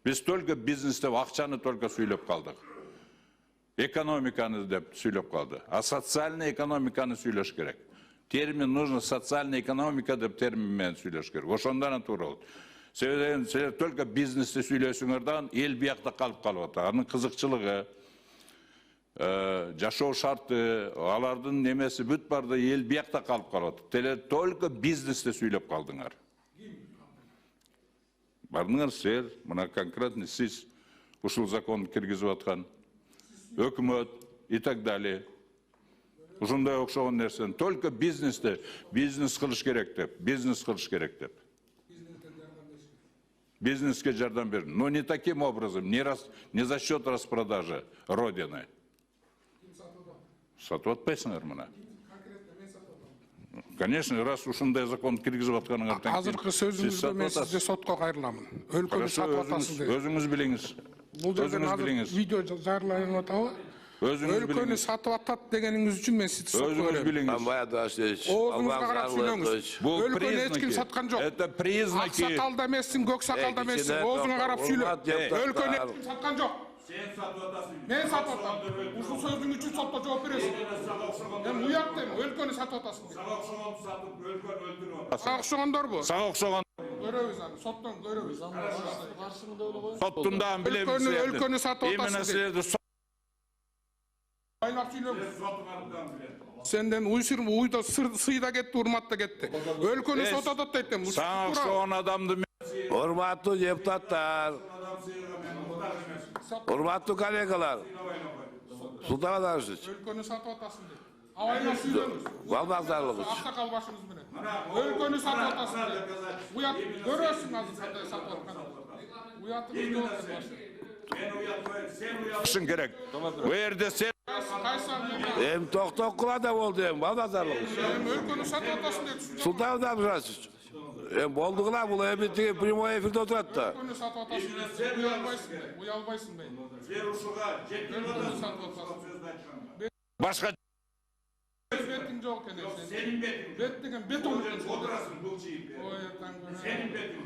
Biz только бизнесте акчаны только сүйлөп калдык. Экономиканы деп сүйлөп калды. А социальный экономиканы сүйлөш керек. Термин нужно социальная экономика деп термин менен сүйлөш керек. Ошондан туура болот. Силер только бизнесте сүйлөсүңөрдөн эл биякта калып атат. Анын кызыкчылыгы, жашоо шарты, алардын немеси бүт барды эл биякта калып атат. Телер только бизнесте сүйлөп калдыңар. Бардыңар силер, мына конкретно сиз ушул закон киргизип аткан өкмөт и так далее. Ушундай окшогон нерсени только бизнесте бизнес кылыш керек деп, бизнес кылыш керек деп. Бизнеске жардам бер. Но не таким образом, не за счет распродажи Родины. Сатып атпайсыңар мына. Конечно, раз ушундай закон киргизип атканыңардан кийин. Азыркы сөзүңүздө мен сизди сотко кайрыламын. Өлкөнү сатып атасыз деп. Өзүңүз билиңиз. Бул жерден азыр видео жарыяланып атабы? Өлкөнү сатып атат дегениңиз үчүн мен сизди сотко берем. Өзүңүз билиңиз. Оозуңузга карап сүйлөңүз. Өлкөнү эч ким саткан жок. Это признаки. Ак сакалда эмессиң, көк сакалда эмессиң. Оозуңа карап сүйлө. Өлкөнү эч ким саткан жок. Сен сатып атасың. Мен сатып атам. Ушул сөзүң үчүн сотто жооп бересиң. Мен уят дейм, өлкөнү сатып атасың. Сага окшогонду сатып, өлкөнү өлтүрүп атасың. Сага окшогондорбу? Сага окшогон. Көрөбүз аны, соттон көрөбүз. Соттун дагы билебиз. Өлкөнү сатып атасың. Байлап сүйлөңүз. Сенден уйда сыйда кетти, урматта кетти. Өлкөнү сатып атат дейт. Сага окшогон адамды урматтуу депутаттар, урматтуу коллегалар, Султан Адамович. Өлкөнү сатып атасың дейт. Абайлап сүйлөңүз. Балбактарлыгы. Аксакал башыңыз менен. Өлкөнү сатып атасың дейт. Уят көрөсүң азыр кандай сатып атканын. Уятыңыз жок. Мен уят, сен уят. керек. Бу жерде сен Эм токток кылада болду эм балбактарлыгы. Өлкөнү сатып атасың дейт. Султан Адамович. Эм болду гыла бул эми тиги прямой эфирде отурат да. Өлкөнү сатып атасың. Уялбайсың бей. Сен ушуга өлкөнү сатып атасың. башка бетиң жок экен сен. Сенин бетиң. Бет деген бетон экен. Отурасың булчийип. Ой, сенин бетиң.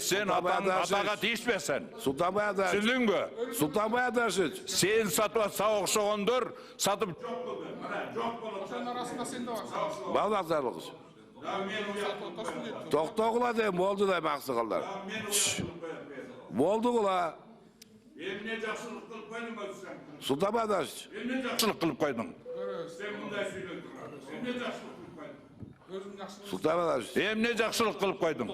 Сен атага тийишпесен. Султанбай Адамович. Түшүндүңбү? Султанбай Адамович. Сен сатып сага окшогондор сатып жок болду. Мына жок болот. Ошонун арасында сен да барсың. Балбактарлыгы. Токтогула дейм болду да максыгалдар. Болду гула. Эмне жакшылык кылып койдуңбу сен? Султанбай Адамович. Эмне жакшылык кылып койдуң? Сен мындай сүйлөп турасың. Эмне жакшылык кылып койдуң? Өзүң жакшылык. Султанбай Адамович. Эмне жакшылык кылып койдуң?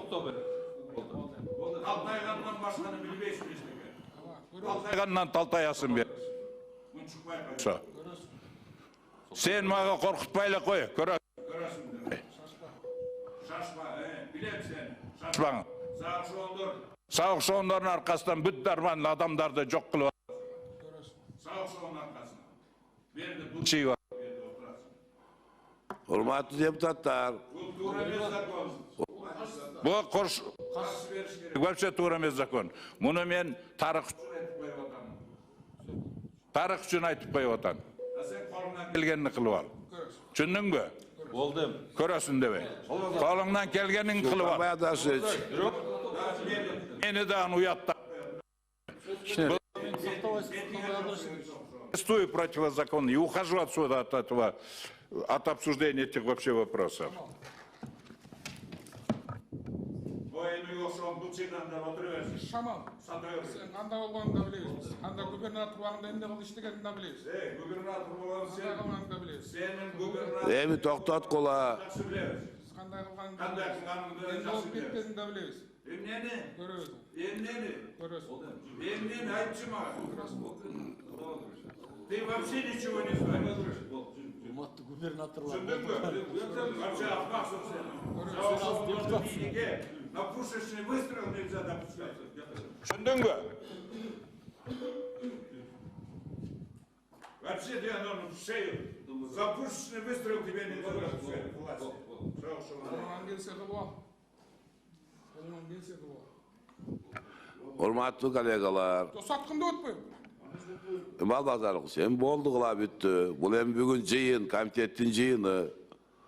Талтайгандан башканы билбейсиң эчтеке. Талтайгандан талтаясың бе. Сен мага коркутпай эле кой, көрөсүң. Шашпа, билем сени. Шашпаң. Сага окшогондордун аркасынан бүт дарман адамдарды жок кылып атат. Сага окшогондун аркасынан. Берде бул чий бар. Урматтуу депутаттар. Бу вообще туура эмес закон. Муну мен тарых үчүн айтып коюп атам. Сен колуңдан келгенин кылып ал. Түшүндүңбү? Болдум. Көрөсүн дебей. Колуңдан келгенин кылып ал. Мени дагы уятта. Протестую противозаконно и ухожу отсюда от обсуждения этих вообще вопросов. Шамал, сен кандай болгонун да билебиз. Кандай губернатор убагында эмне кылды иштегенин да билебиз. Губернатор болгон сен да билебиз. Сенин губернатор. Эми токтоткула. Кандай кылганыңды жакшы кеткенин да билебиз. Эмнени? Көрөбүз. Эмнени? Көрөсүз. Эмнени айтчы мага. Ты вообще ничего не знаешь. Вообще опасно все. На пушечный выстрел нельзя допускать. Түшүндүңбү? Вообще ты в шею. За пушечный выстрел тебе нельзя допускать. Урматтуу коллегалар. Саткынды өтпөйм. Балбактарлыгы. Эми болду гыла бүттү. Бул эми бүгүн жыйын, комитеттин жыйыны.